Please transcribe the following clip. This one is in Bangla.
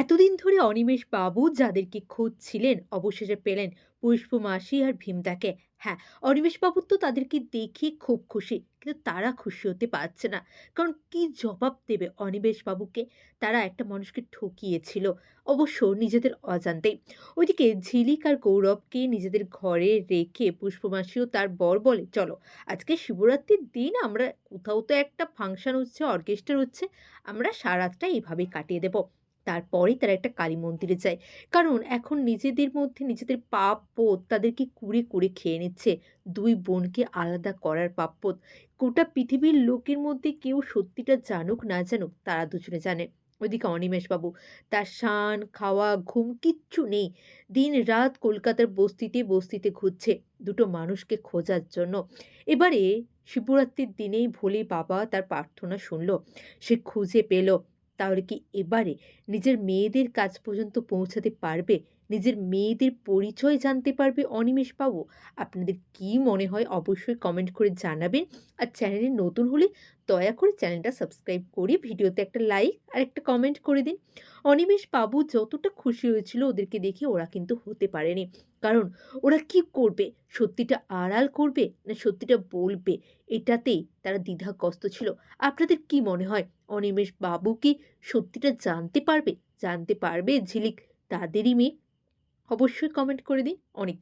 এতদিন ধরে অনিমেষ বাবু যাদেরকে খুঁজছিলেন অবশেষে পেলেন পুষ্প মাসি আর ভীমদাকে। হ্যাঁ, অনিমেষ বাবু তো তাদেরকে দেখে খুব খুশি, কিন্তু তারা খুশি হতে পারছে না। কারণ কি জবাব দেবে অনিমেষ বাবুকে? তারা একটা মানুষকে ঠকিয়েছিল, অবশ্য নিজেদের অজান্তেই। ওইদিকে ঝিলিক আর গৌরবকে নিজেদের ঘরে রেখে পুষ্প মাসিও তার বর বলে, চলো আজকে শিবরাত্রির দিন আমরা কোথাও তো একটা ফাংশন হচ্ছে, অর্কেস্ট্রা হচ্ছে, আমরা সারা রাতটা এইভাবেই কাটিয়ে দেব। তারপরেই তারা একটা কালী মন্দিরে যায়। কারণ এখন নিজেদের মধ্যে নিজেদের পাপ-বোধ তাদেরকে কুরে, কুরে খেয়ে নিচ্ছে। ২ বোনকে আলাদা করার পাপ-বোধ। গোটা পৃথিবীর লোকের মধ্যে কেউ সত্যিটা জানুক না জানুক, তারা দুজনে জানে। ওইদিকে অনিমেষবাবু, তার শান, খাওয়া, ঘুম কিচ্ছু নেই। দিন-রাত কলকাতার বস্তিতে, বস্তিতে ঘুরছে দুটো মানুষকে খোঁজার জন্য। এবারে শিবরাত্রির দিনেই ভোলে বাবা তার প্রার্থনা শুনল। সে খুঁজে পেল। তাহলে কি এবারে নিজের মেয়েদের কাছ পর্যন্ত পৌঁছাতে পারবে? নিজের মেয়েদের পরিচয় জানতে পারবে অনিমেষবাবু? আপনাদের কি মনে হয় অবশ্যই কমেন্ট করে জানাবেন। আর চ্যানেলে নতুন হলে দয়া করে চ্যানেলটা সাবস্ক্রাইব করে ভিডিওতে একটা লাইক আর একটা কমেন্ট করে দিন। অনিমেষবাবু যতটা খুশি হয়েছিল ওদেরকে দেখে, ওরা কিন্তু হতে পারেনি। কারণ ওরা কি করবে? সত্যিটা আড়াল করবে না সত্যিটা বলবে? এটাতেই তারা দ্বিধাগ্রস্ত ছিল। আপনাদের কি মনে হয় অনিমেষ বাবু কি সত্যিটা জানতে পারবে? জানতে পারবে ঝিলিক তাদেরই মেয়ে? অবশ্যই কমেন্ট করে দিন। অনেক